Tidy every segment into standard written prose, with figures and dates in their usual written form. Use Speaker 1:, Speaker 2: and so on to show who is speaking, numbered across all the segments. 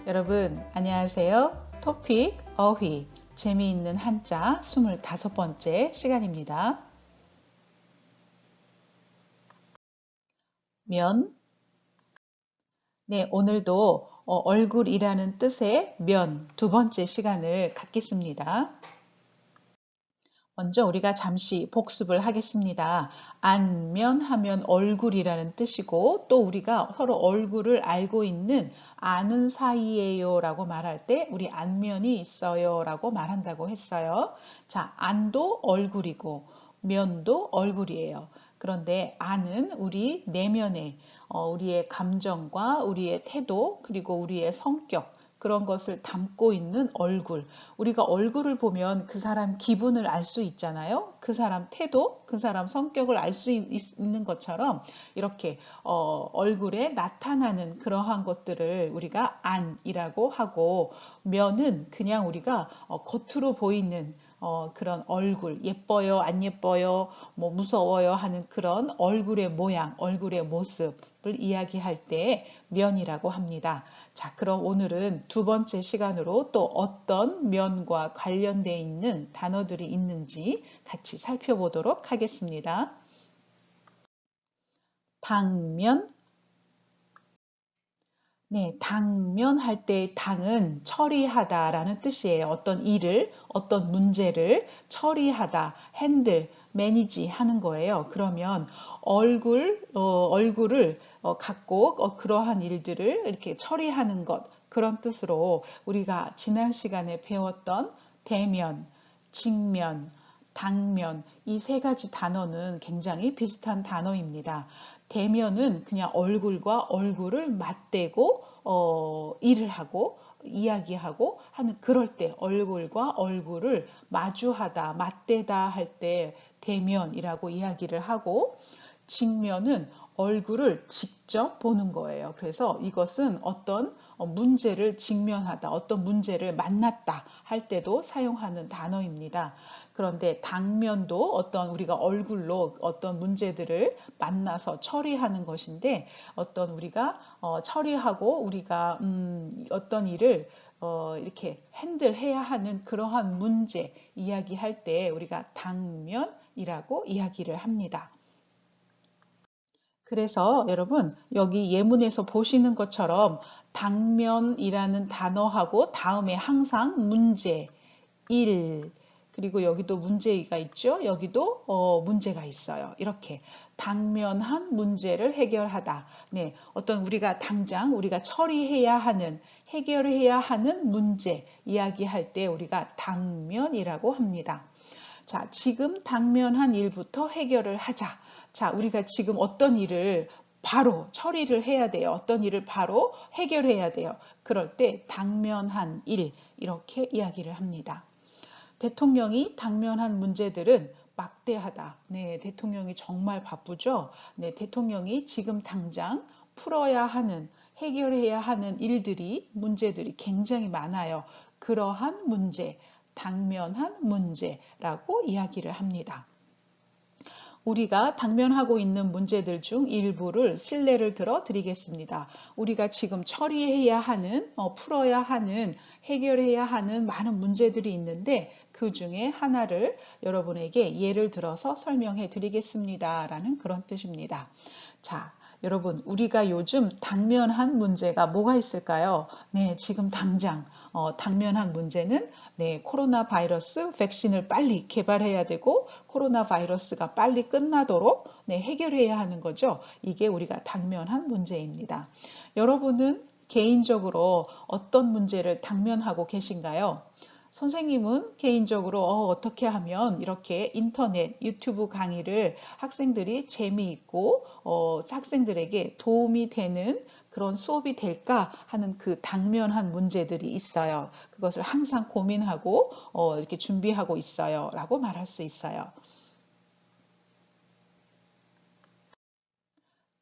Speaker 1: 여러분 안녕하세요. 토픽 어휘 재미있는 한자 25번째 시간입니다. 면. 네, 오늘도 얼굴이라는 뜻의 면 두 번째 시간을 갖겠습니다. 먼저 우리가 잠시 복습을 하겠습니다. 안면 하면 얼굴이라는 뜻이고 또 우리가 서로 얼굴을 알고 있는 아는 사이에요 라고 말할 때 우리 안면이 있어요 라고 말한다고 했어요. 자, 안도 얼굴이고 면도 얼굴이에요. 그런데 안은 우리 내면에 우리의 감정과 우리의 태도 그리고 우리의 성격 그런 것을 담고 있는 얼굴. 우리가 얼굴을 보면 그 사람 기분을 알 수 있잖아요. 그 사람 태도, 그 사람 성격을 알 수 있는 것처럼 이렇게 얼굴에 나타나는 그러한 것들을 우리가 안이라고 하고 면은 그냥 우리가 겉으로 보이는 그런 얼굴, 예뻐요, 안 예뻐요, 뭐 무서워요 하는 그런 얼굴의 모양, 얼굴의 모습을 이야기할 때 면이라고 합니다. 자, 그럼 오늘은 두 번째 시간으로 또 어떤 면과 관련되어 있는 단어들이 있는지 같이 살펴보도록 하겠습니다. 당면. 네, 당면할 때 당은 처리하다라는 뜻이에요. 어떤 일을, 어떤 문제를 처리하다, 핸들, 매니지 하는 거예요. 그러면 얼굴을 갖고 그러한 일들을 이렇게 처리하는 것, 그런 뜻으로 우리가 지난 시간에 배웠던 대면, 직면, 당면, 이 세 가지 단어는 굉장히 비슷한 단어입니다. 대면은 그냥 얼굴과 얼굴을 맞대고 일을 하고 이야기하고 하는 그럴 때 얼굴과 얼굴을 마주하다, 맞대다 할 때 대면이라고 이야기를 하고 직면은 얼굴을 직접 보는 거예요. 그래서 이것은 어떤 문제를 직면하다, 어떤 문제를 만났다 할 때도 사용하는 단어입니다. 그런데 당면도 어떤 우리가 얼굴로 어떤 문제들을 만나서 처리하는 것인데 어떤 우리가 처리하고 우리가 어떤 일을 이렇게 핸들해야 하는 그러한 문제 이야기할 때 우리가 당면이라고 이야기를 합니다. 그래서 여러분 여기 예문에서 보시는 것처럼 당면이라는 단어하고 다음에 항상 문제, 일, 그리고 여기도 문제가 있죠. 여기도 문제가 있어요. 이렇게 당면한 문제를 해결하다. 네, 어떤 우리가 당장 우리가 처리해야 하는 해결해야 하는 문제 이야기할 때 우리가 당면이라고 합니다. 자, 지금 당면한 일부터 해결을 하자. 자, 우리가 지금 어떤 일을 바로 처리를 해야 돼요. 어떤 일을 바로 해결해야 돼요. 그럴 때 당면한 일 이렇게 이야기를 합니다. 대통령이 당면한 문제들은 막대하다. 네, 대통령이 정말 바쁘죠. 네, 대통령이 지금 당장 풀어야 하는, 해결해야 하는 일들이, 문제들이 굉장히 많아요. 그러한 문제, 당면한 문제라고 이야기를 합니다. 우리가 당면하고 있는 문제들 중 일부를 실례를 들어 드리겠습니다. 우리가 지금 처리해야 하는, 풀어야 하는, 해결해야 하는 많은 문제들이 있는데 그 중에 하나를 여러분에게 예를 들어서 설명해 드리겠습니다. 라는 그런 뜻입니다. 자, 여러분, 우리가 요즘 당면한 문제가 뭐가 있을까요? 네, 지금 당장 당면한 문제는 네, 코로나 바이러스 백신을 빨리 개발해야 되고 코로나 바이러스가 빨리 끝나도록 네, 해결해야 하는 거죠. 이게 우리가 당면한 문제입니다. 여러분은 개인적으로 어떤 문제를 당면하고 계신가요? 선생님은 개인적으로 어떻게 하면 이렇게 인터넷, 유튜브 강의를 학생들이 재미있고 학생들에게 도움이 되는 그런 수업이 될까 하는 그 당면한 문제들이 있어요. 그것을 항상 고민하고 이렇게 준비하고 있어요. 라고 말할 수 있어요.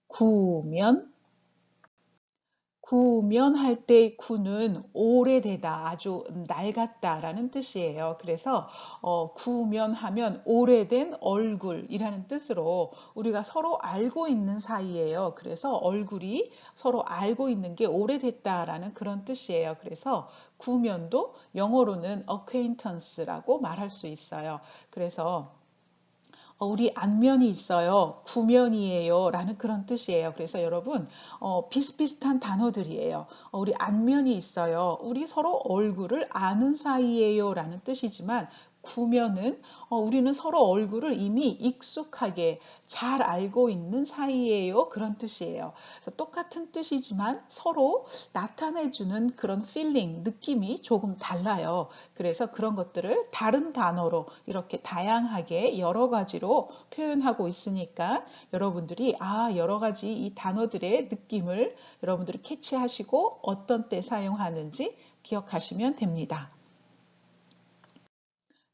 Speaker 1: 구면. 구면할 때 구는 오래되다, 아주 낡았다라는 뜻이에요. 그래서 구면하면 오래된 얼굴이라는 뜻으로 우리가 서로 알고 있는 사이예요. 그래서 얼굴이 서로 알고 있는 게 오래됐다라는 그런 뜻이에요. 그래서 구면도 영어로는 acquaintance라고 말할 수 있어요. 그래서 우리 안면이 있어요. 구면이에요. 라는 그런 뜻이에요. 그래서 여러분, 비슷비슷한 단어들이에요. 우리 안면이 있어요. 우리 서로 얼굴을 아는 사이예요. 라는 뜻이지만, 구면은 우리는 서로 얼굴을 이미 익숙하게 잘 알고 있는 사이예요. 그런 뜻이에요. 그래서 똑같은 뜻이지만 서로 나타내주는 그런 feeling, 느낌이 조금 달라요. 그래서 그런 것들을 다른 단어로 이렇게 다양하게 여러 가지로 표현하고 있으니까 여러분들이 여러 가지 이 단어들의 느낌을 여러분들이 캐치하시고 어떤 때 사용하는지 기억하시면 됩니다.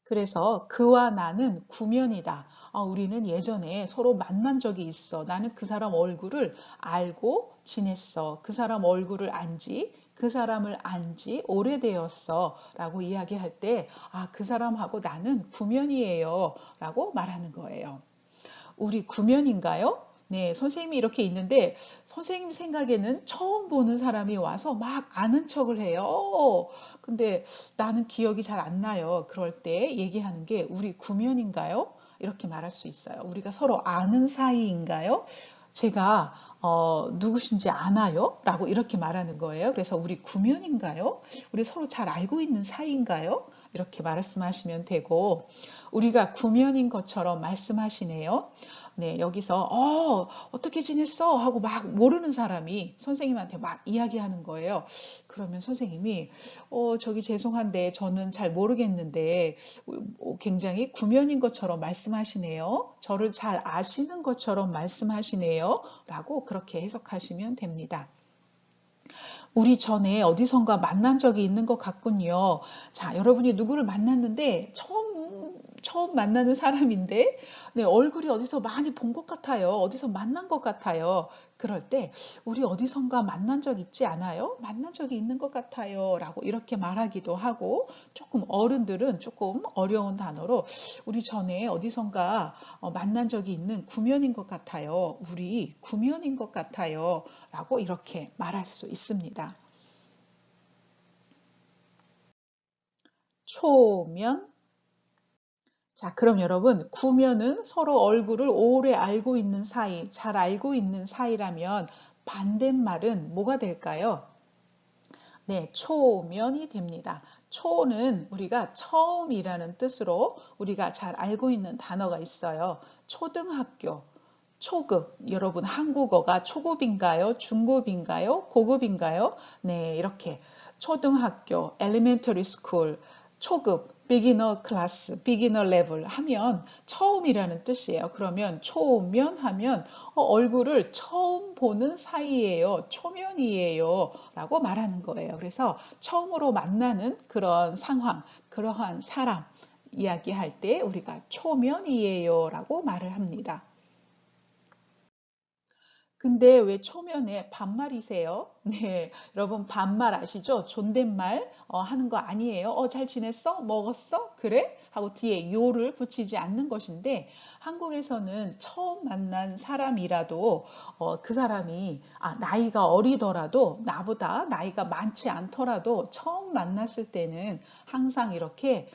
Speaker 1: 그래서 그와 나는 구면이다. 우리는 예전에 서로 만난 적이 있어. 나는 그 사람 얼굴을 알고 지냈어. 그 사람 얼굴을 안지, 그 사람을 안지 오래되었어. 라고 이야기할 때, 그 사람하고 나는 구면이에요. 라고 말하는 거예요. 우리 구면인가요? 네, 선생님이 이렇게 있는데 선생님 생각에는 처음 보는 사람이 와서 막 아는 척을 해요. 근데 나는 기억이 잘 안 나요. 그럴 때 얘기하는 게 우리 구면인가요? 이렇게 말할 수 있어요. 우리가 서로 아는 사이인가요? 제가 누구신지 아나요? 라고 이렇게 말하는 거예요. 그래서 우리 구면인가요? 우리 서로 잘 알고 있는 사이인가요? 이렇게 말씀하시면 되고 우리가 구면인 것처럼 말씀하시네요. 네, 여기서 어떻게 지냈어? 하고 막 모르는 사람이 선생님한테 막 이야기하는 거예요. 그러면 선생님이 저기 죄송한데 저는 잘 모르겠는데 굉장히 구면인 것처럼 말씀하시네요. 저를 잘 아시는 것처럼 말씀하시네요. 라고 그렇게 해석하시면 됩니다. 우리 전에 어디선가 만난 적이 있는 것 같군요. 자, 여러분이 누구를 만났는데 처음 만나는 사람인데 네, 얼굴이 어디서 많이 본 것 같아요. 어디서 만난 것 같아요. 그럴 때 우리 어디선가 만난 적 있지 않아요? 만난 적이 있는 것 같아요. 라고 이렇게 말하기도 하고 조금 어른들은 조금 어려운 단어로 우리 전에 어디선가 만난 적이 있는 구면인 것 같아요. 우리 구면인 것 같아요. 라고 이렇게 말할 수 있습니다. 초면. 자, 그럼 여러분, 구면은 서로 얼굴을 오래 알고 있는 사이, 잘 알고 있는 사이라면 반대말은 뭐가 될까요? 네, 초면이 됩니다. 초는 우리가 처음이라는 뜻으로 우리가 잘 알고 있는 단어가 있어요. 초등학교, 초급. 여러분, 한국어가 초급인가요? 중급인가요? 고급인가요? 네, 이렇게 초등학교, elementary school, 초급, beginner class, beginner level 하면 처음이라는 뜻이에요. 그러면 초면 하면 얼굴을 처음 보는 사이예요. 초면이에요. 라고 말하는 거예요. 그래서 처음으로 만나는 그런 상황, 그러한 사람 이야기할 때 우리가 초면이에요. 라고 말을 합니다. 근데 왜 초면에 반말이세요? 네, 여러분 반말 아시죠? 존댓말 하는 거 아니에요. 잘 지냈어? 먹었어? 그래? 하고 뒤에 요를 붙이지 않는 것인데 한국에서는 처음 만난 사람이라도 그 사람이 나이가 어리더라도 나보다 나이가 많지 않더라도 처음 만났을 때는 항상 이렇게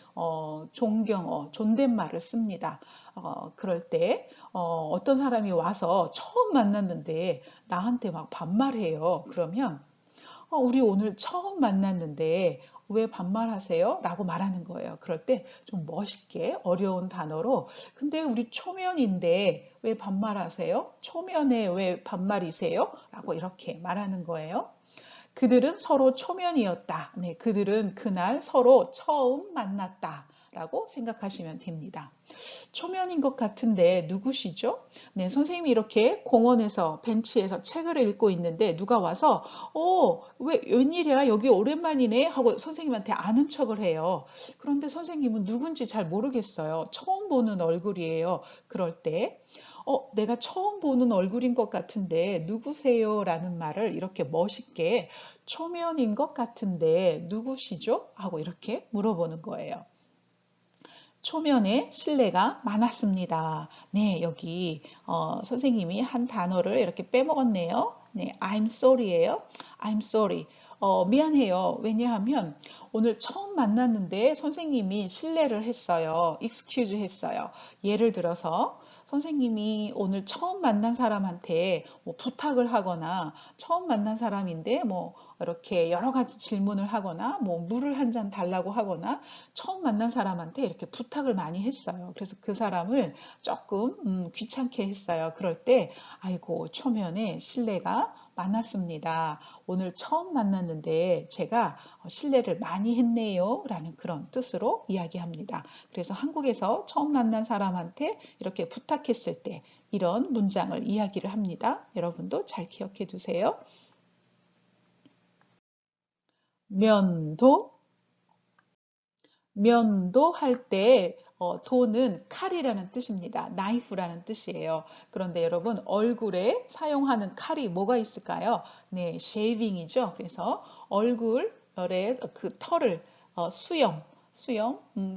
Speaker 1: 존경어, 존댓말을 씁니다. 그럴 때 어떤 사람이 와서 처음 만났는데 나한테 막 반말해요. 그러면 우리 오늘 처음 만났는데 왜 반말하세요? 라고 말하는 거예요. 그럴 때 좀 멋있게 어려운 단어로 근데 우리 초면인데 왜 반말하세요? 초면에 왜 반말이세요? 라고 이렇게 말하는 거예요. 그들은 서로 초면이었다. 네, 그들은 그날 서로 처음 만났다. 라고 생각하시면 됩니다. 초면인 것 같은데 누구시죠? 네, 선생님이 이렇게 공원에서 벤치에서 책을 읽고 있는데 누가 와서 웬일이야? 여기 오랜만이네? 하고 선생님한테 아는 척을 해요. 그런데 선생님은 누군지 잘 모르겠어요. 처음 보는 얼굴이에요. 그럴 때 내가 처음 보는 얼굴인 것 같은데 누구세요? 라는 말을 이렇게 멋있게 초면인 것 같은데 누구시죠? 하고 이렇게 물어보는 거예요. 초면에 신뢰가 많았습니다. 네, 여기 선생님이 한 단어를 이렇게 빼먹었네요. 네, I'm sorry예요. I'm sorry. 미안해요. 왜냐하면 오늘 처음 만났는데 선생님이 실례를 했어요. excuse 했어요. 예를 들어서 선생님이 오늘 처음 만난 사람한테 뭐 부탁을 하거나 처음 만난 사람인데 뭐 이렇게 여러 가지 질문을 하거나 뭐 물을 한 잔 달라고 하거나 처음 만난 사람한테 이렇게 부탁을 많이 했어요. 그래서 그 사람을 조금 귀찮게 했어요. 그럴 때 아이고 초면에 실례가 많았습니다. 오늘 처음 만났는데 제가 실례를 많이 했네요. 라는 그런 뜻으로 이야기합니다. 그래서 한국에서 처음 만난 사람한테 이렇게 부탁했을 때 이런 문장을 이야기를 합니다. 여러분도 잘 기억해 두세요. 면도, 면도 할 때 도는 칼이라는 뜻입니다. 나이프라는 뜻이에요. 그런데 여러분 얼굴에 사용하는 칼이 뭐가 있을까요? 네, 쉐이빙이죠. 그래서 얼굴에 그 털을 수염,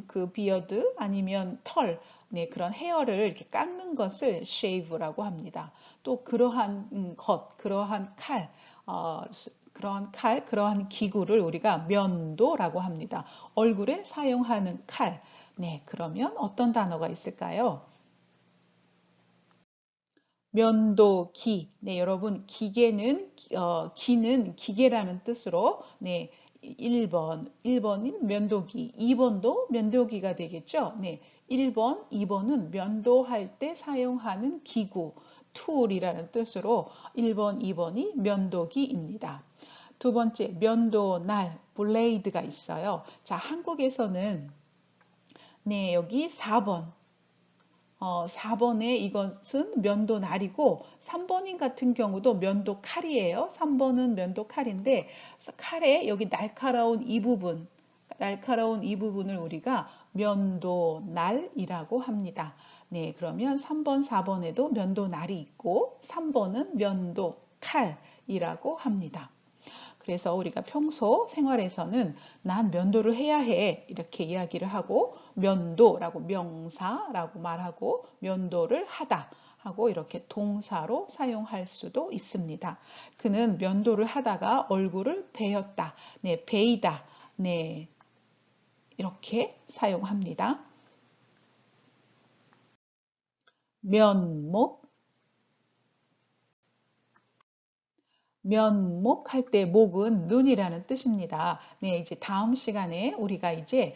Speaker 1: 그 비어드 아니면 털, 네, 그런 헤어를 이렇게 깎는 것을 쉐이브라고 합니다. 또 그러한 그러한 칼, 그러한 기구를 우리가 면도라고 합니다. 얼굴에 사용하는 칼. 네, 그러면 어떤 단어가 있을까요? 면도기. 네, 여러분, 기는 기계라는 뜻으로, 네, 1번인 면도기, 2번도 면도기가 되겠죠? 네, 1번, 2번은 면도할 때 사용하는 기구, 툴이라는 뜻으로 1번, 2번이 면도기입니다. 두 번째, 면도날, 블레이드가 있어요. 자, 한국에서는 네, 여기 4번. 4번에 이것은 면도 날이고 3번인 같은 경우도 면도 칼이에요. 3번은 면도 칼인데 칼에 여기 날카로운 이 부분을 우리가 면도 날이라고 합니다. 네, 그러면 3번, 4번에도 면도 날이 있고 3번은 면도 칼이라고 합니다. 그래서 우리가 평소 생활에서는 난 면도를 해야 해 이렇게 이야기를 하고 면도라고 명사라고 말하고 면도를 하다 하고 이렇게 동사로 사용할 수도 있습니다. 그는 면도를 하다가 얼굴을 베었다. 네, 베이다. 네, 이렇게 사용합니다. 면목, 면목 할 때 목은 눈이라는 뜻입니다. 네, 이제 다음 시간에 우리가 이제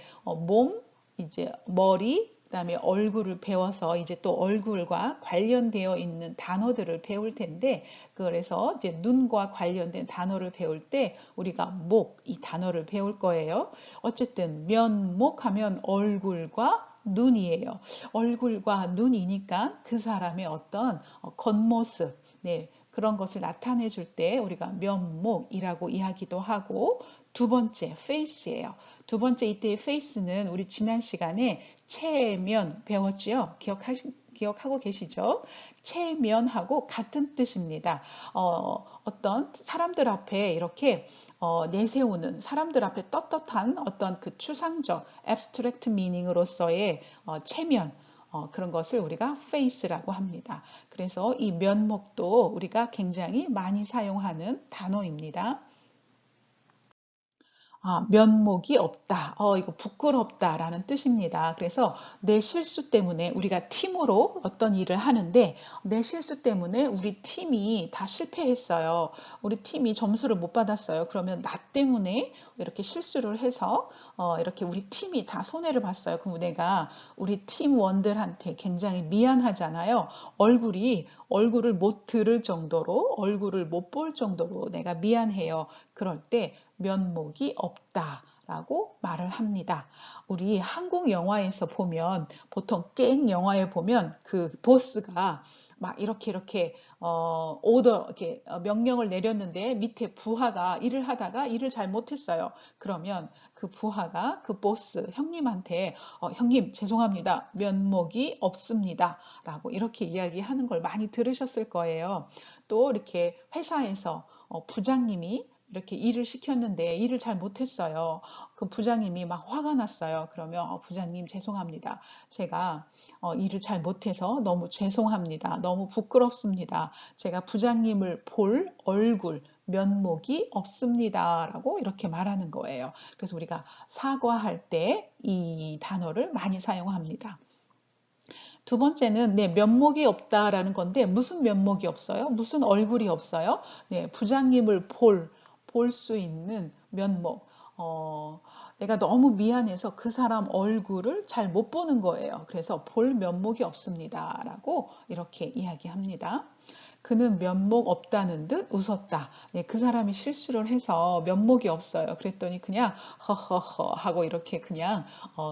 Speaker 1: 이제 머리, 그다음에 얼굴을 배워서 이제 또 얼굴과 관련되어 있는 단어들을 배울 텐데, 그래서 이제 눈과 관련된 단어를 배울 때 우리가 이 단어를 배울 거예요. 어쨌든 면목 하면 얼굴과 눈이에요. 얼굴과 눈이니까 그 사람의 어떤 겉모습, 네, 그런 것을 나타내 줄 때 우리가 면목이라고 이야기도 하고 두 번째 face예요. 두 번째 이때의 face는 우리 지난 시간에 체면 배웠지요? 기억하고 계시죠? 체면하고 같은 뜻입니다. 어떤 사람들 앞에 이렇게 내세우는 사람들 앞에 떳떳한 어떤 그 추상적 abstract meaning으로서의 체면 그런 것을 우리가 face라고 합니다. 그래서 이 면목도 우리가 굉장히 많이 사용하는 단어입니다. 면목이 없다. 이거 부끄럽다라는 뜻입니다. 그래서 내 실수 때문에 우리가 팀으로 어떤 일을 하는데 내 실수 때문에 우리 팀이 다 실패했어요. 우리 팀이 점수를 못 받았어요. 그러면 나 때문에 이렇게 실수를 해서 이렇게 우리 팀이 다 손해를 봤어요. 그럼 내가 우리 팀원들한테 굉장히 미안하잖아요. 얼굴을 못 들을 정도로 얼굴을 못 볼 정도로 내가 미안해요. 그럴 때 면목이 없다 라고 말을 합니다. 우리 한국 영화에서 보면 보통 깽 영화에 보면 그 보스가 막 이렇게 오더 이렇게 명령을 내렸는데 밑에 부하가 일을 하다가 일을 잘 못했어요. 그러면 그 부하가 그 보스 형님한테 형님 죄송합니다. 면목이 없습니다. 라고 이렇게 이야기하는 걸 많이 들으셨을 거예요. 또 이렇게 회사에서 부장님이 이렇게 일을 시켰는데 일을 잘 못했어요. 그 부장님이 막 화가 났어요. 그러면 부장님 죄송합니다. 제가 일을 잘 못해서 너무 죄송합니다. 너무 부끄럽습니다. 제가 부장님을 볼 얼굴, 면목이 없습니다. 라고 이렇게 말하는 거예요. 그래서 우리가 사과할 때 이 단어를 많이 사용합니다. 두 번째는 네, 면목이 없다라는 건데 무슨 면목이 없어요? 무슨 얼굴이 없어요? 네, 부장님을 볼 수 있는 면목. 내가 너무 미안해서 그 사람 얼굴을 잘 못 보는 거예요. 그래서 볼 면목이 없습니다. 라고 이렇게 이야기합니다. 그는 면목 없다는 듯 웃었다. 네, 그 사람이 실수를 해서 면목이 없어요. 그랬더니 그냥 허허허 하고 이렇게 그냥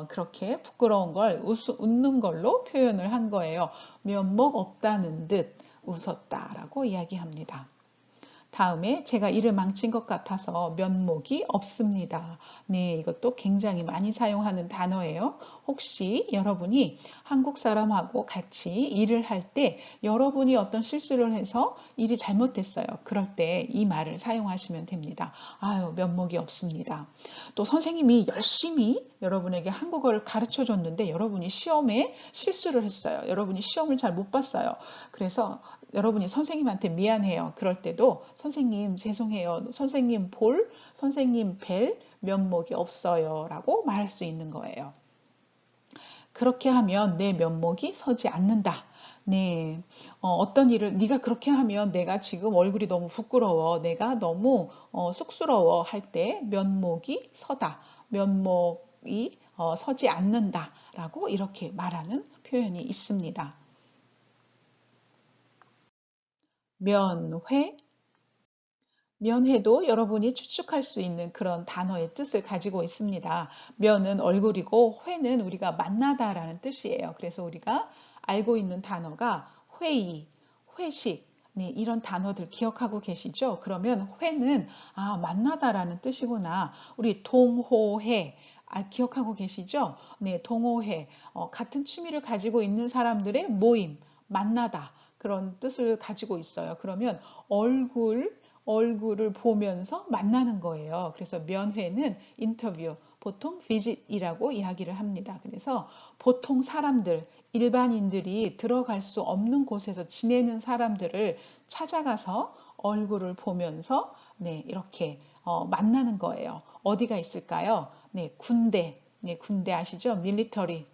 Speaker 1: 그렇게 부끄러운 걸 웃는 걸로 표현을 한 거예요. 면목 없다는 듯 웃었다라고 이야기합니다. 다음에 제가 일을 망친 것 같아서 면목이 없습니다. 네, 이것도 굉장히 많이 사용하는 단어예요. 혹시 여러분이 한국 사람하고 같이 일을 할 때 여러분이 어떤 실수를 해서 일이 잘못됐어요. 그럴 때 이 말을 사용하시면 됩니다. 아유, 면목이 없습니다. 또 선생님이 열심히 여러분에게 한국어를 가르쳐 줬는데 여러분이 시험에 실수를 했어요. 여러분이 시험을 잘 못 봤어요. 그래서 여러분이 선생님한테 미안해요. 그럴 때도 선생님 죄송해요. 선생님 뵐 면목이 없어요. 라고 말할 수 있는 거예요. 그렇게 하면 내 면목이 서지 않는다. 네, 어떤 일을 네가 그렇게 하면 내가 지금 얼굴이 너무 부끄러워. 내가 너무 쑥스러워 할 때 면목이 서다. 면목이 서지 않는다. 라고 이렇게 말하는 표현이 있습니다. 면회, 면회도 여러분이 추측할 수 있는 그런 단어의 뜻을 가지고 있습니다. 면은 얼굴이고 회는 우리가 만나다라는 뜻이에요. 그래서 우리가 알고 있는 단어가 회의, 회식, 네, 이런 단어들 기억하고 계시죠? 그러면 회는 만나다라는 뜻이구나. 우리 동호회, 기억하고 계시죠? 네, 동호회, 같은 취미를 가지고 있는 사람들의 모임, 만나다. 그런 뜻을 가지고 있어요. 그러면 얼굴을 보면서 만나는 거예요. 그래서 면회는 인터뷰, 보통 visit이라고 이야기를 합니다. 그래서 보통 사람들, 일반인들이 들어갈 수 없는 곳에서 지내는 사람들을 찾아가서 얼굴을 보면서 네, 이렇게 만나는 거예요. 어디가 있을까요? 네, 군대. 네, 군대 아시죠? 밀리터리.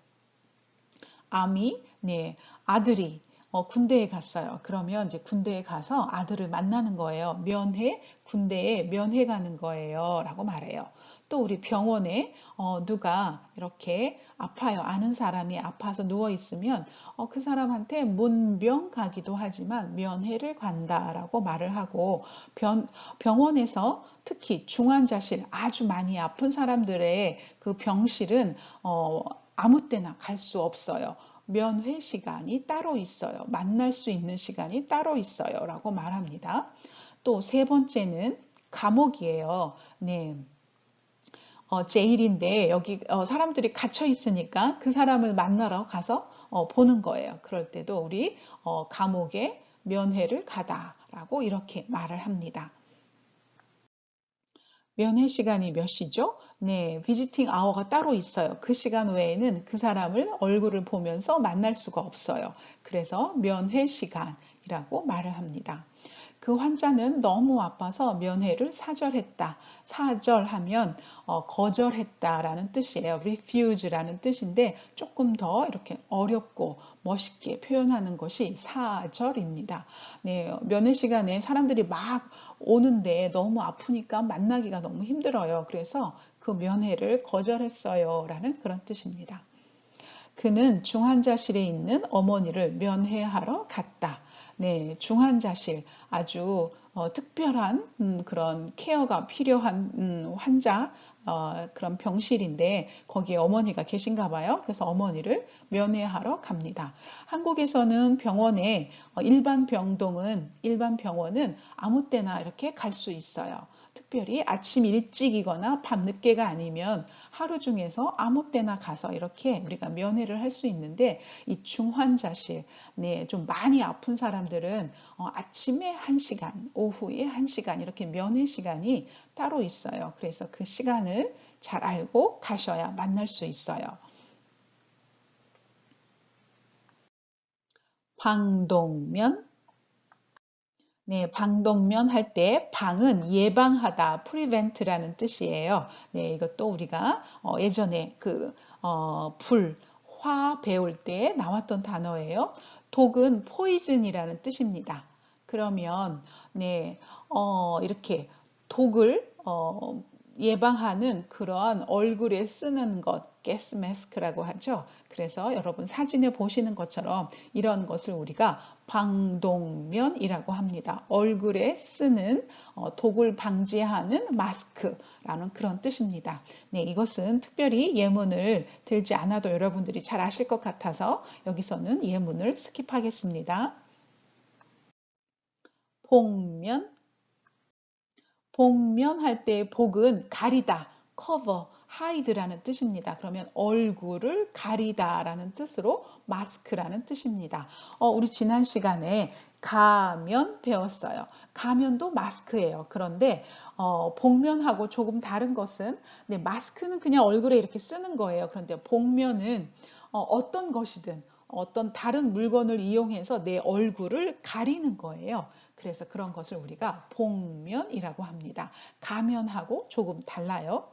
Speaker 1: 아미, 네, 아들이 군대에 갔어요. 그러면 이제 군대에 가서 아들을 만나는 거예요. 면회, 군대에 면회 가는 거예요. 라고 말해요. 또 우리 병원에 누가 이렇게 아파요. 아는 사람이 아파서 누워 있으면 그 사람한테 문병 가기도 하지만 면회를 간다라고 말을 하고 병원에서 특히 중환자실 아주 많이 아픈 사람들의 그 병실은 아무 때나 갈 수 없어요. 면회 시간이 따로 있어요. 만날 수 있는 시간이 따로 있어요. 라고 말합니다. 또 세 번째는 감옥이에요. 네. 제일인데 여기 사람들이 갇혀 있으니까 그 사람을 만나러 가서 보는 거예요. 그럴 때도 우리 감옥에 면회를 가다라고 이렇게 말을 합니다. 면회 시간이 몇 시죠? 네, 비지팅 아워가 따로 있어요. 그 시간 외에는 그 사람을 얼굴을 보면서 만날 수가 없어요. 그래서 면회 시간이라고 말을 합니다. 그 환자는 너무 아파서 면회를 사절했다. 사절하면 거절했다라는 뜻이에요. refuse라는 뜻인데 조금 더 이렇게 어렵고 멋있게 표현하는 것이 사절입니다. 네, 면회 시간에 사람들이 막 오는데 너무 아프니까 만나기가 너무 힘들어요. 그래서 그 면회를 거절했어요. 라는 그런 뜻입니다. 그는 중환자실에 있는 어머니를 면회하러 갔다. 네, 중환자실 아주 특별한 그런 케어가 필요한 환자 그런 병실인데 거기에 어머니가 계신가 봐요. 그래서 어머니를 면회하러 갑니다. 한국에서는 병원에 일반 병원은 아무 때나 이렇게 갈 수 있어요. 특별히 아침 일찍이거나 밤 늦게가 아니면 하루 중에서 아무 때나 가서 이렇게 우리가 면회를 할 수 있는데 이 중환자실, 네, 좀 많이 아픈 사람들은 아침에 1시간, 오후에 1시간 이렇게 면회 시간이 따로 있어요. 그래서 그 시간을 잘 알고 가셔야 만날 수 있어요. 방독면, 네, 방독면 할 때 방은 예방하다, prevent라는 뜻이에요. 네, 이것도 우리가 예전에 화 배울 때 나왔던 단어예요. 독은 poison이라는 뜻입니다. 그러면 네, 이렇게 독을 예방하는 그런 얼굴에 쓰는 것, 가스 마스크라고 하죠. 그래서 여러분 사진에 보시는 것처럼 이런 것을 우리가 방독면이라고 합니다. 얼굴에 쓰는 독을 방지하는 마스크라는 그런 뜻입니다. 네, 이것은 특별히 예문을 들지 않아도 여러분들이 잘 아실 것 같아서 여기서는 예문을 스킵하겠습니다. 복면, 복면할 때 복은 가리다, cover, hide라는 뜻입니다. 그러면 얼굴을 가리다라는 뜻으로 마스크라는 뜻입니다. 우리 지난 시간에 가면 배웠어요. 가면도 마스크예요. 그런데 복면하고 조금 다른 것은 네, 마스크는 그냥 얼굴에 이렇게 쓰는 거예요. 그런데 복면은 어떤 것이든 어떤 다른 물건을 이용해서 내 얼굴을 가리는 거예요. 그래서 그런 것을 우리가 복면이라고 합니다. 가면하고 조금 달라요.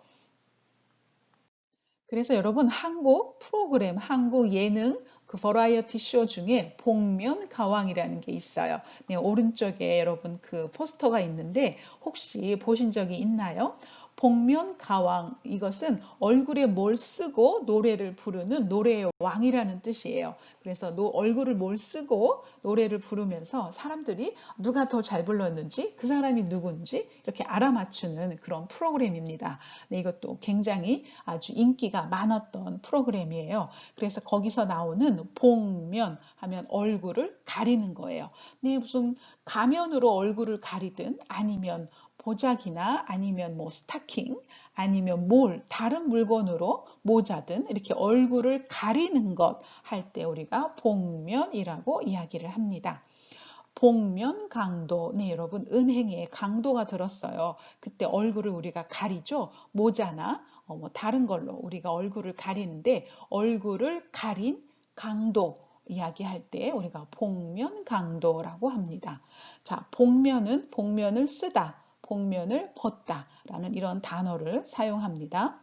Speaker 1: 그래서 여러분 한국 프로그램, 한국 예능 그 버라이어티 쇼 중에 복면 가왕이라는 게 있어요. 네, 오른쪽에 여러분 그 포스터가 있는데 혹시 보신 적이 있나요? 복면 가왕 이것은 얼굴에 뭘 쓰고 노래를 부르는 노래의 왕이라는 뜻이에요. 그래서 얼굴을 뭘 쓰고 노래를 부르면서 사람들이 누가 더 잘 불렀는지 그 사람이 누군지 이렇게 알아맞추는 그런 프로그램입니다. 네, 이것도 굉장히 아주 인기가 많았던 프로그램이에요. 그래서 거기서 나오는 복면 하면 얼굴을 가리는 거예요. 네, 무슨 가면으로 얼굴을 가리든 아니면 보자기나 아니면 뭐 스타킹 아니면 다른 물건으로 모자든 이렇게 얼굴을 가리는 것 할 때 우리가 복면이라고 이야기를 합니다. 복면 강도. 네, 여러분 은행에 강도가 들었어요. 그때 얼굴을 우리가 가리죠. 모자나 뭐 다른 걸로 우리가 얼굴을 가리는데 얼굴을 가린 강도 이야기할 때 우리가 복면 강도라고 합니다. 자, 복면을 쓰다, 복면을 벗다라는 이런 단어를 사용합니다.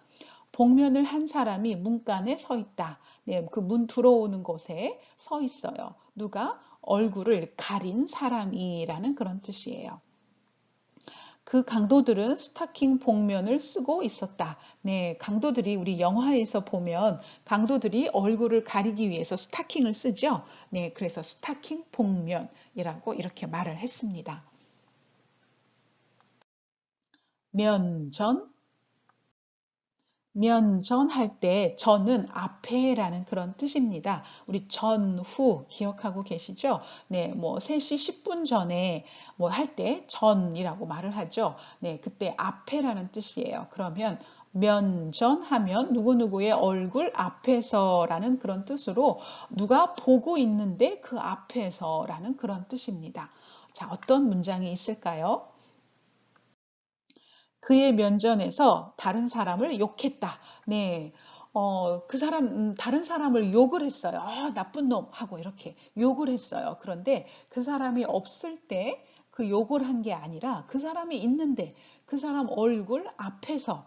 Speaker 1: 복면을 한 사람이 문간에 서 있다. 네, 그 문 들어오는 곳에 서 있어요. 누가? 얼굴을 가린 사람이라는 그런 뜻이에요. 그 강도들은 스타킹 복면을 쓰고 있었다. 네, 강도들이 우리 영화에서 보면 강도들이 얼굴을 가리기 위해서 스타킹을 쓰죠. 네, 그래서 스타킹 복면이라고 이렇게 말을 했습니다. 면전, 면전할 때 전은 앞에라는 그런 뜻입니다. 우리 전후 기억하고 계시죠? 네, 뭐 3시 10분 전에 뭐 할 때 전이라고 말을 하죠. 네, 그때 앞에라는 뜻이에요. 그러면 면전하면 누구누구의 얼굴 앞에서라는 그런 뜻으로 누가 보고 있는데 그 앞에서라는 그런 뜻입니다. 자, 어떤 문장이 있을까요? 그의 면전에서 다른 사람을 욕했다. 네. 그 사람, 다른 사람을 욕을 했어요. 나쁜 놈 하고 이렇게 욕을 했어요. 그런데 그 사람이 없을 때 그 욕을 한 게 아니라 그 사람이 있는데 그 사람 얼굴 앞에서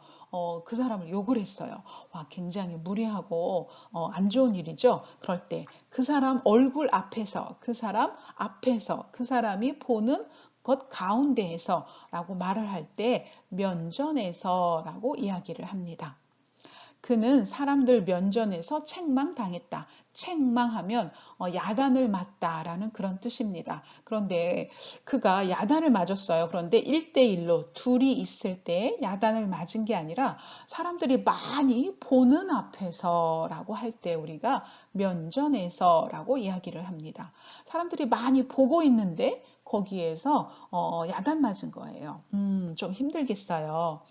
Speaker 1: 그 사람을 욕을 했어요. 와, 굉장히 무례하고 안 좋은 일이죠. 그럴 때 그 사람 얼굴 앞에서, 그 사람 앞에서, 그 사람이 보는 것 가운데에서 라고 말을 할 때 면전에서 라고 이야기를 합니다. 그는 사람들 면전에서 책망당했다. 책망하면 야단을 맞다라는 그런 뜻입니다. 그런데 그가 야단을 맞았어요. 그런데 1대1로 둘이 있을 때 야단을 맞은 게 아니라 사람들이 많이 보는 앞에서라고 할 때 우리가 면전에서라고 이야기를 합니다. 사람들이 많이 보고 있는데 거기에서 야단 맞은 거예요. 좀 힘들겠어요.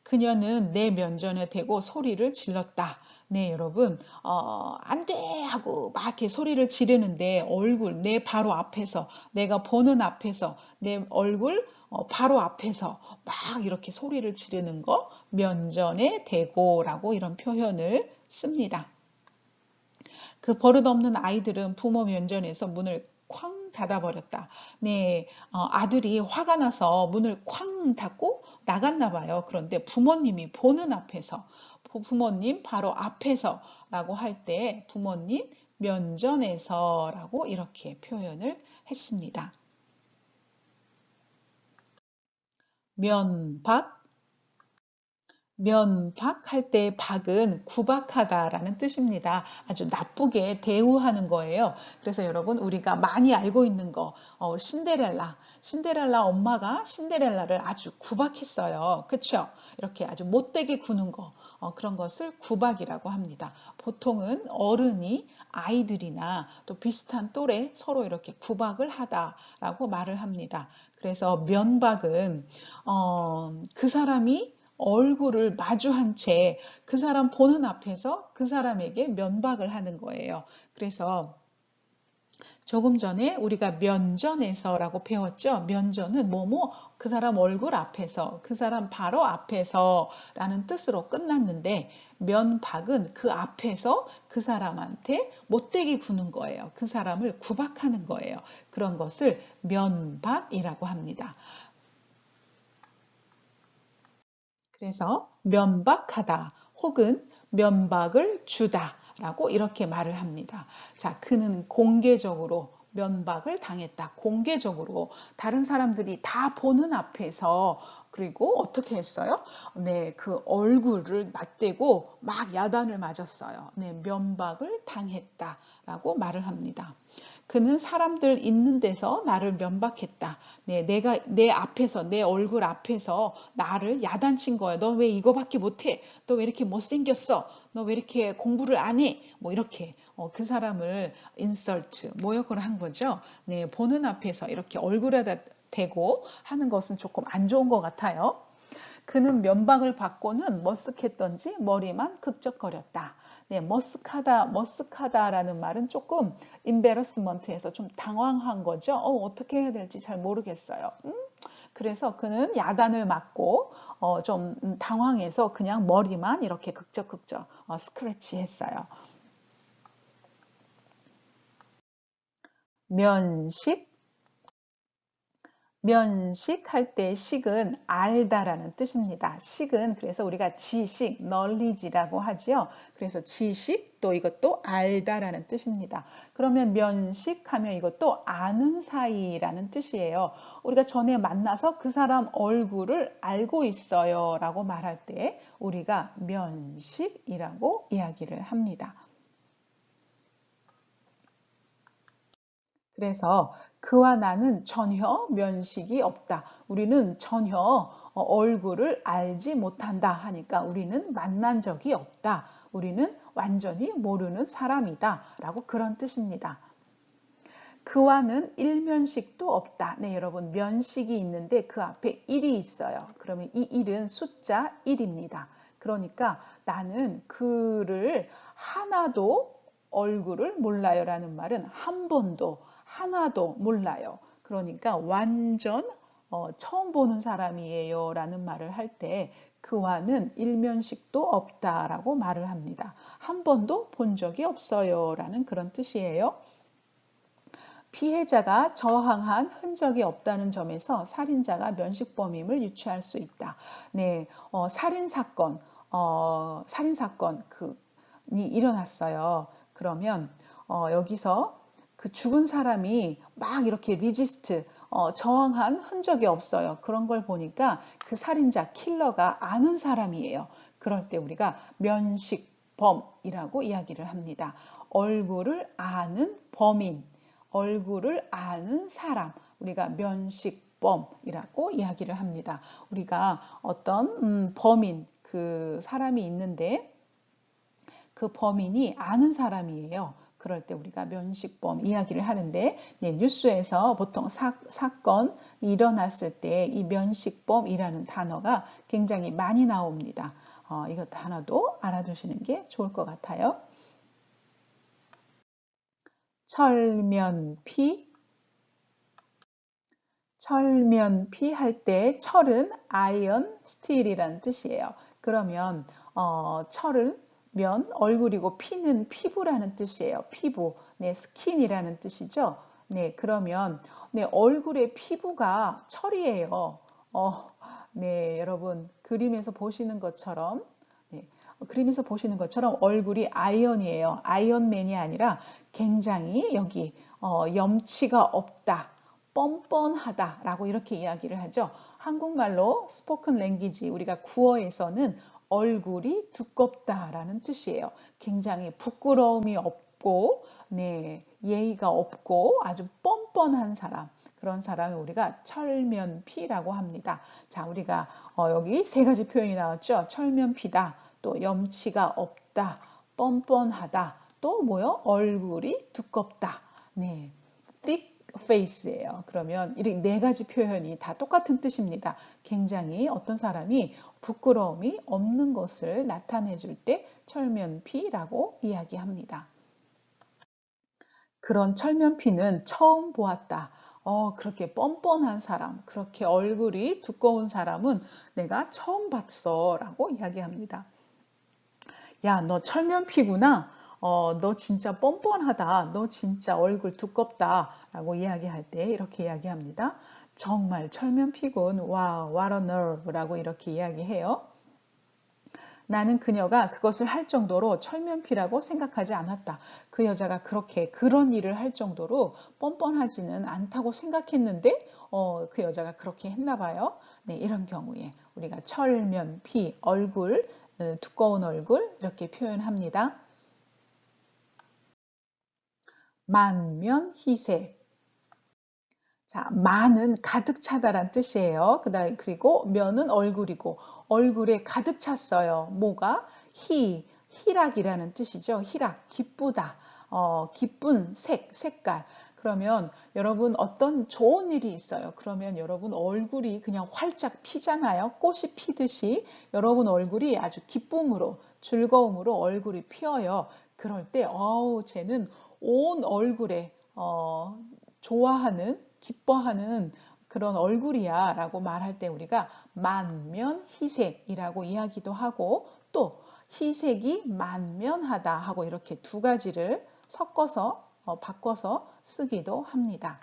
Speaker 1: 그녀는 내 면전에 대고 소리를 질렀다. 네, 여러분, 안 돼! 하고 막 이렇게 소리를 지르는데 얼굴, 내 바로 앞에서, 내가 보는 앞에서, 내 얼굴 바로 앞에서 막 이렇게 소리를 지르는 거, 면전에 대고라고 이런 표현을 씁니다. 그 버릇없는 아이들은 부모 면전에서 문을 쾅 닫아버렸다. 네, 아들이 화가 나서 문을 쾅 닫고 나갔나 봐요. 그런데 부모님이 보는 앞에서, 부모님 바로 앞에서라고 할 때 부모님 면전에서라고 이렇게 표현을 했습니다. 면박, 면박할 때 박은 구박하다라는 뜻입니다. 아주 나쁘게 대우하는 거예요. 그래서 여러분 우리가 많이 알고 있는 거 신데렐라. 신데렐라 엄마가 신데렐라를 아주 구박했어요. 그렇죠? 이렇게 아주 못되게 구는 거 그런 것을 구박이라고 합니다. 보통은 어른이 아이들이나 또 비슷한 또래 서로 이렇게 구박을 하다라고 말을 합니다. 그래서 면박은 그 사람이 얼굴을 마주한 채 그 사람 보는 앞에서 그 사람에게 면박을 하는 거예요. 그래서 조금 전에 우리가 면전에서라고 배웠죠. 면전은 뭐뭐 그 사람 얼굴 앞에서, 그 사람 바로 앞에서라는 뜻으로 끝났는데 면박은 그 앞에서 그 사람한테 못되게 구는 거예요. 그 사람을 구박하는 거예요. 그런 것을 면박이라고 합니다. 그래서 면박하다 혹은 면박을 주다 라고 이렇게 말을 합니다. 자, 그는 공개적으로 면박을 당했다. 공개적으로 다른 사람들이 다 보는 앞에서 그리고 어떻게 했어요? 네, 그 얼굴을 맞대고 막 야단을 맞았어요. 네, 면박을 당했다라고 말을 합니다. 그는 사람들 있는 데서 나를 면박했다. 네, 내가 내 앞에서 내 얼굴 앞에서 나를 야단친 거야. 너 왜 이거밖에 못해? 너 왜 이렇게 못생겼어? 너 왜 이렇게 공부를 안 해? 뭐 이렇게 그 사람을 인설트 모욕을 한 거죠. 네, 보는 앞에서 이렇게 얼굴에다 대고 하는 것은 조금 안 좋은 것 같아요. 그는 면박을 받고는 머쓱했던지 머리만 극적거렸다. 네, 머쓱하다라는 말은 조금 embarrassment에서 좀 당황한 거죠. 어떻게 해야 될지 잘 모르겠어요. 그래서 그는 야단을 맞고 좀 당황해서 그냥 머리만 이렇게 극적극적 스크래치 했어요. 면식, 면식할 때 식은 알다라는 뜻입니다. 식은 그래서 우리가 지식, knowledge라고 하지요. 그래서 지식 또 이것도 알다라는 뜻입니다. 그러면 면식하면 이것도 아는 사이라는 뜻이에요. 우리가 전에 만나서 그 사람 얼굴을 알고 있어요 라고 말할 때 우리가 면식이라고 이야기를 합니다. 그래서 그와 나는 전혀 면식이 없다. 우리는 전혀 얼굴을 알지 못한다 하니까 우리는 만난 적이 없다. 우리는 완전히 모르는 사람이다. 라고 그런 뜻입니다. 그와는 일면식도 없다. 네, 여러분 면식이 있는데 그 앞에 1이 있어요. 그러면 이 1은 숫자 1입니다. 그러니까 나는 그를 하나도 얼굴을 몰라요 라는 말은 한 번도 하나도 몰라요. 그러니까 완전 처음 보는 사람이에요 라는 말을 할 때 그와는 일면식도 없다라고 말을 합니다. 한 번도 본 적이 없어요 라는 그런 뜻이에요. 피해자가 저항한 흔적이 없다는 점에서 살인자가 면식범임을 유추할 수 있다. 네, 살인사건이 일어났어요. 그러면 여기서 그 죽은 사람이 막 이렇게 리지스트, 저항한 흔적이 없어요. 그런 걸 보니까 그 살인자, 킬러가 아는 사람이에요. 그럴 때 우리가 면식범이라고 이야기를 합니다. 얼굴을 아는 범인, 얼굴을 아는 사람, 우리가 면식범이라고 이야기를 합니다. 우리가 어떤 범인, 그 사람이 있는데 그 범인이 아는 사람이에요. 그럴 때 우리가 면식범 이야기를 하는데, 네, 뉴스에서 보통 사건이 일어났을 때 이 면식범이라는 단어가 굉장히 많이 나옵니다. 이것 하나도 알아두시는 게 좋을 것 같아요. 철면피, 철면피 할 때 철은 아이언, 스틸이란 뜻이에요. 그러면 철은 면, 얼굴이고 피는 피부라는 뜻이에요. 피부, 네, 스킨이라는 뜻이죠. 네, 그러면 네, 얼굴의 피부가 철이에요. 네, 여러분 그림에서 보시는 것처럼 네, 그림에서 보시는 것처럼 얼굴이 아이언이에요. 아이언맨이 아니라 굉장히 여기 염치가 없다. 뻔뻔하다라고 이렇게 이야기를 하죠. 한국말로 스포큰 랭귀지 우리가 구어에서는 얼굴이 두껍다라는 뜻이에요. 굉장히 부끄러움이 없고 네, 예의가 없고 아주 뻔뻔한 사람. 그런 사람을 우리가 철면피라고 합니다. 자, 우리가 여기 세 가지 표현이 나왔죠. 철면피다, 또 염치가 없다, 뻔뻔하다, 또 뭐요? 얼굴이 두껍다. 네, thick face예요. 그러면 이 네 가지 표현이 다 똑같은 뜻입니다. 굉장히 어떤 사람이 부끄러움이 없는 것을 나타내 줄 때 철면피라고 이야기합니다. 그런 철면피는 처음 보았다. 그렇게 뻔뻔한 사람, 그렇게 얼굴이 두꺼운 사람은 내가 처음 봤어 라고 이야기합니다. 야, 너 철면피구나. 너 진짜 뻔뻔하다. 너 진짜 얼굴 두껍다. 라고 이야기할 때 이렇게 이야기합니다. 정말 철면피군. 와, what a nerve. 라고 이렇게 이야기해요. 나는 그녀가 그것을 할 정도로 철면피라고 생각하지 않았다. 그 여자가 그렇게 그런 일을 할 정도로 뻔뻔하지는 않다고 생각했는데 그 여자가 그렇게 했나 봐요. 네, 이런 경우에 우리가 철면피, 얼굴, 두꺼운 얼굴 이렇게 표현합니다. 만면희색. 자, 만은 가득 차다란 뜻이에요. 그리고 면은 얼굴이고 얼굴에 가득 찼어요. 뭐가? 희락이라는 뜻이죠. 희락, 기쁘다. 기쁜 색깔. 그러면 여러분 어떤 좋은 일이 있어요. 그러면 여러분 얼굴이 그냥 활짝 피잖아요. 꽃이 피듯이 여러분 얼굴이 아주 기쁨으로, 즐거움으로 얼굴이 피어요. 그럴 때, 쟤는 온 얼굴에, 좋아하는, 기뻐하는 그런 얼굴이야 라고 말할 때 우리가 만면희색이라고 이야기도 하고 또 희색이 만면하다 하고 이렇게 두 가지를 섞어서 바꿔서 쓰기도 합니다.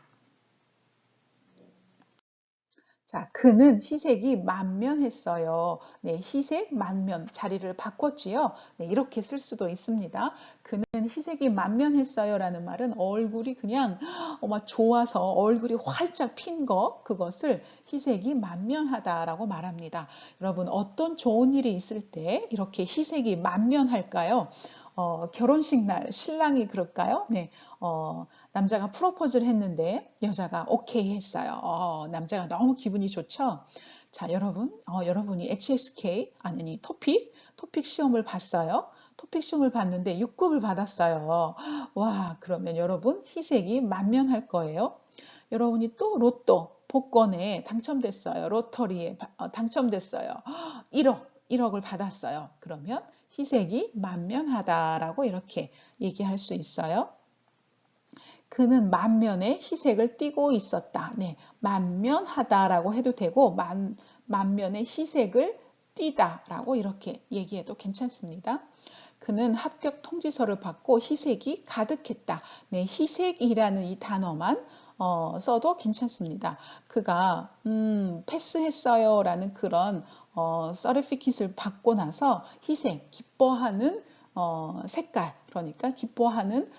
Speaker 1: 자, 그는 희색이 만면했어요. 네, 희색, 만면 자리를 바꿨지요. 네, 이렇게 쓸 수도 있습니다. 그는 희색이 만면했어요 라는 말은 얼굴이 그냥 막 좋아서 얼굴이 활짝 핀 것, 그것을 희색이 만면하다라고 말합니다. 여러분, 어떤 좋은 일이 있을 때 이렇게 희색이 만면할까요? 결혼식 날 신랑이 그럴까요? 네, 남자가 프로포즈를 했는데 여자가 오케이 했어요. 남자가 너무 기분이 좋죠? 자, 여러분, 여러분이 HSK, 아니, 토픽 시험을 봤어요. 토픽 시험을 봤는데 6급을 받았어요. 와, 그러면 여러분 희색이 만면할 거예요. 여러분이 또 로또, 복권에 당첨됐어요. 로터리에 당첨됐어요. 1억을 받았어요. 그러면 희색이 만면하다라고 이렇게 얘기할 수 있어요. 그는 만면의 희색을 띠고 있었다. 네, 만면하다라고 해도 되고 만면의 희색을 띠다라고 이렇게 얘기해도 괜찮습니다. 그는 합격 통지서를 받고 희색이 가득했다. 네, 희색이라는 이 단어만 써도 괜찮습니다. 그가 패스했어요 라는 그런 서티피킷을 받고 나서 희색, 기뻐하는 색깔, 그러니까 기뻐하는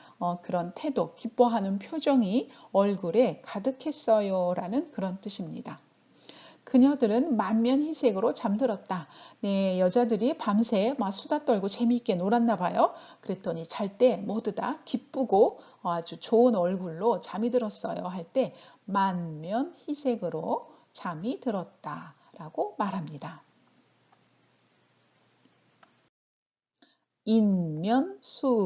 Speaker 1: 그런 태도, 기뻐하는 표정이 얼굴에 가득했어요 라는 그런 뜻입니다. 그녀들은 만면희색으로 잠들었다. 네, 여자들이 밤새 막 수다 떨고 재미있게 놀았나 봐요. 그랬더니 잘 때 모두 다 기쁘고 아주 좋은 얼굴로 잠이 들었어요. 할 때 만면희색으로 잠이 들었다라고 말합니다. 인면수심.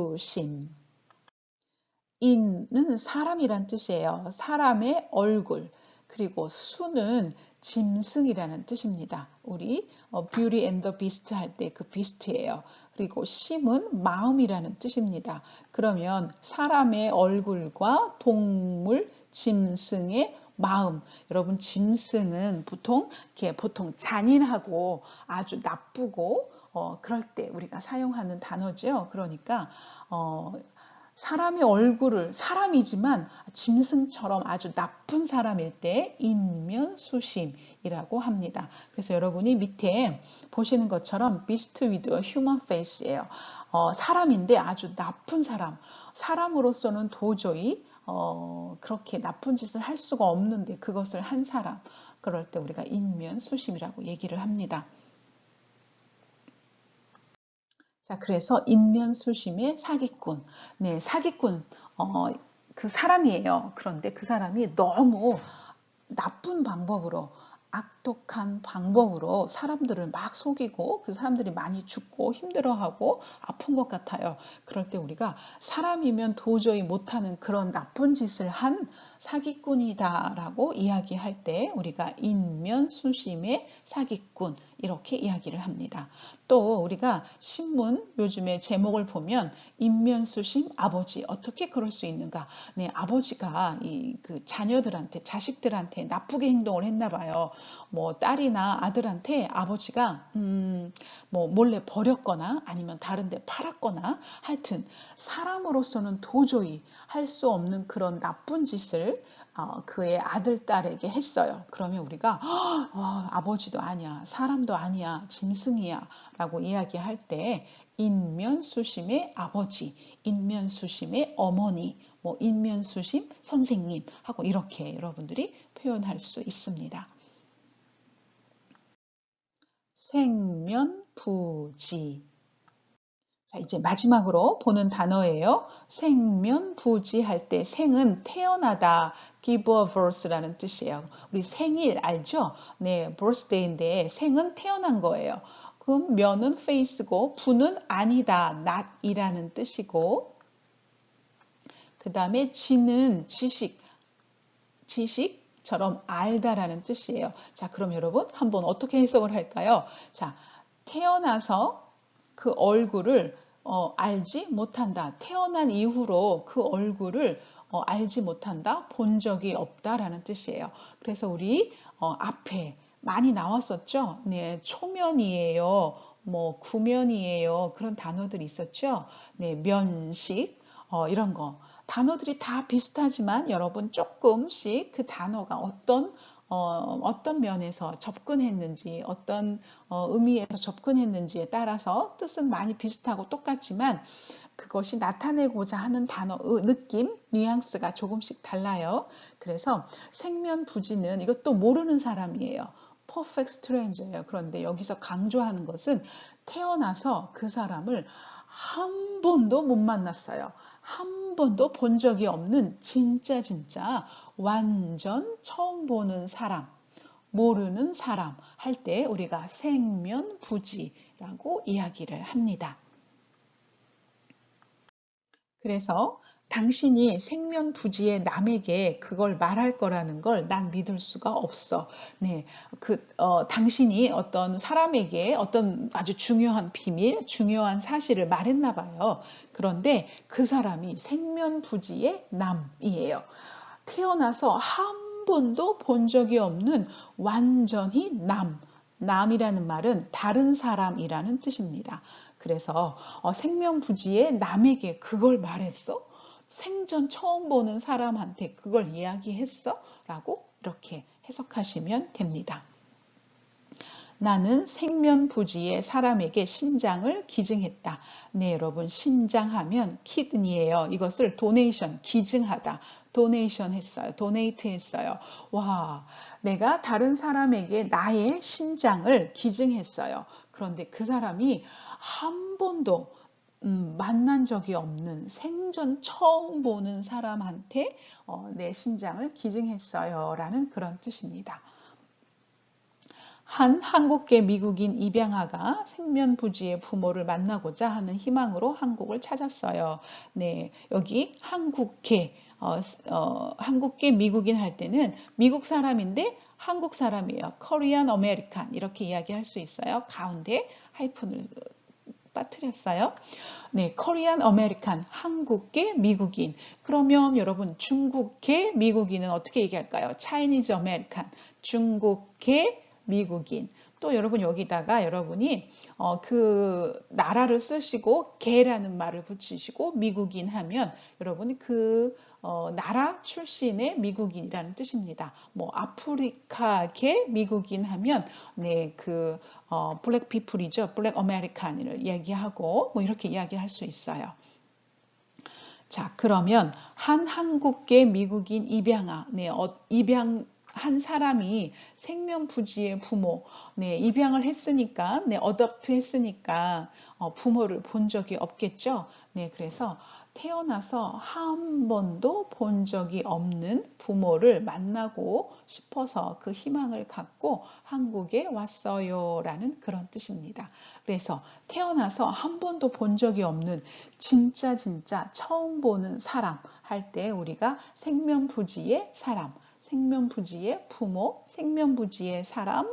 Speaker 1: 인은 사람이란 뜻이에요. 사람의 얼굴. 그리고 수는 짐승이라는 뜻입니다. 우리 뷰티 앤 더 비스트 할 때 그 비스트예요. 그리고 심은 마음이라는 뜻입니다. 그러면 사람의 얼굴과 동물, 짐승의 마음. 여러분, 짐승은 보통 잔인하고 아주 나쁘고 그럴 때 우리가 사용하는 단어죠. 그러니까 사람의 얼굴을 사람이지만 짐승처럼 아주 나쁜 사람일 때 인면수심이라고 합니다. 그래서 여러분이 밑에 보시는 것처럼 Beast with a human face예요. 사람인데 아주 나쁜 사람. 사람으로서는 도저히 그렇게 나쁜 짓을 할 수가 없는데 그것을 한 사람. 그럴 때 우리가 인면수심이라고 얘기를 합니다. 자, 그래서 인면수심의 사기꾼. 네, 사기꾼. 그 사람이에요. 그런데 그 사람이 너무 나쁜 방법으로 악독한 방법으로 사람들을 막 속이고 그 사람들이 많이 죽고 힘들어하고 아픈 것 같아요. 그럴 때 우리가 사람이면 도저히 못하는 그런 나쁜 짓을 한 사기꾼이다라고 이야기할 때 우리가 인면수심의 사기꾼 이렇게 이야기를 합니다. 또 우리가 신문 요즘에 제목을 보면 인면수심 아버지 어떻게 그럴 수 있는가? 네, 아버지가 그 자녀들한테 자식들한테 나쁘게 행동을 했나 봐요. 뭐 딸이나 아들한테 아버지가 뭐 몰래 버렸거나 아니면 다른 데 팔았거나 하여튼 사람으로서는 도저히 할 수 없는 그런 나쁜 짓을 그의 아들, 딸에게 했어요. 그러면 우리가 아버지도 아니야, 사람도 아니야, 짐승이야 라고 이야기할 때 인면수심의 아버지, 인면수심의 어머니, 뭐 인면수심 선생님 하고 이렇게 여러분들이 표현할 수 있습니다. 생면부지. 자, 이제 마지막으로 보는 단어예요. 생면부지 할 때 생은 태어나다, give a birth라는 뜻이에요. 우리 생일 알죠? 네, birthday인데 생은 태어난 거예요. 그럼 면은 face고 부는 아니다, not이라는 뜻이고 그 다음에 지는 지식처럼 알다라는 뜻이에요. 자, 그럼 여러분 한번 어떻게 해석을 할까요? 자, 태어나서 그 얼굴을 알지 못한다. 태어난 이후로 그 얼굴을 알지 못한다. 본 적이 없다라는 뜻이에요. 그래서 우리 앞에 많이 나왔었죠. 네, 초면이에요. 뭐 구면이에요. 그런 단어들이 있었죠. 네, 면식 이런 거. 단어들이 다 비슷하지만 여러분 조금씩 그 단어가 어떤 면에서 접근했는지, 어떤 의미에서 접근했는지에 따라서 뜻은 많이 비슷하고 똑같지만 그것이 나타내고자 하는 단어, 느낌, 뉘앙스가 조금씩 달라요. 그래서 생면부지는 이것도 모르는 사람이에요. perfect stranger예요. 그런데 여기서 강조하는 것은 태어나서 그 사람을 한 번도 못 만났어요. 한 번도 본 적이 없는 진짜 완전 처음 보는 사람, 모르는 사람 할 때 우리가 생면부지라고 이야기를 합니다. 그래서 당신이 생면부지의 남에게 그걸 말할 거라는 걸 난 믿을 수가 없어. 네, 당신이 어떤 사람에게 어떤 아주 중요한 비밀, 중요한 사실을 말했나 봐요. 그런데 그 사람이 생면부지의 남이에요. 태어나서 한 번도 본 적이 없는 완전히 남이라는 말은 다른 사람이라는 뜻입니다. 그래서 생명부지의 남에게 그걸 말했어? 생전 처음 보는 사람한테 그걸 이야기했어? 라고 이렇게 해석하시면 됩니다. 나는 생면부지의 사람에게 신장을 기증했다. 네, 여러분 신장하면 키드니예요. 이것을 도네이션, 기증하다. 도네이션 했어요. 도네이트 했어요. 와, 내가 다른 사람에게 나의 신장을 기증했어요. 그런데 그 사람이 한 번도 만난 적이 없는 생전 처음 보는 사람한테 내 신장을 기증했어요. 라는 그런 뜻입니다. 한 한국계 미국인 입양아가 생면부지의 부모를 만나고자 하는 희망으로 한국을 찾았어요. 네, 여기 한국계 미국인 할 때는 미국 사람인데 한국 사람이에요. Korean American 이렇게 이야기할 수 있어요. 가운데 하이픈을 빠뜨렸어요. 네, Korean American, 한국계 미국인. 그러면 여러분 중국계 미국인은 어떻게 얘기할까요? Chinese American, 중국계 미국인. 또 여러분 여기다가 여러분이 그 나라를 쓰시고 개라는 말을 붙이시고 미국인 하면 여러분이 그 나라 출신의 미국인이라는 뜻입니다. 뭐 아프리카계 미국인 하면 네, 그 블랙 피플이죠. 블랙 아메리칸을 얘기하고 뭐 이렇게 이야기할 수 있어요. 자, 그러면 한 한국계 미국인 입양아, 네, 입양한 사람이 생면부지의 부모, 네, 입양을 했으니까, 네, 어댑트 했으니까 부모를 본 적이 없겠죠. 네, 그래서 태어나서 한 번도 본 적이 없는 부모를 만나고 싶어서 그 희망을 갖고 한국에 왔어요. 라는 그런 뜻입니다. 그래서 태어나서 한 번도 본 적이 없는 진짜 처음 보는 사람 할 때 우리가 생면부지의 사람, 생면부지의 부모, 생면부지의 사람,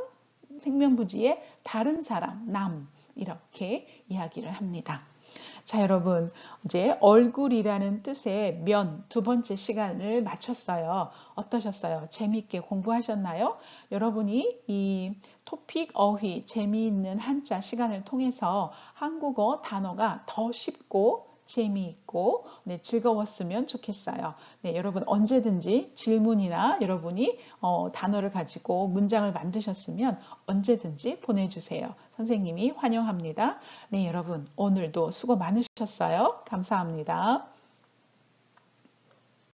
Speaker 1: 생면부지의 다른 사람, 남 이렇게 이야기를 합니다. 자, 여러분, 이제 얼굴이라는 뜻의 면 두 번째 시간을 마쳤어요. 어떠셨어요? 재미있게 공부하셨나요? 여러분이 이 토픽 어휘 재미있는 한자 시간을 통해서 한국어 단어가 더 쉽고 재미있고 네, 즐거웠으면 좋겠어요. 네, 여러분 언제든지 질문이나 여러분이 단어를 가지고 문장을 만드셨으면 언제든지 보내주세요. 선생님이 환영합니다. 네, 여러분 오늘도 수고 많으셨어요. 감사합니다.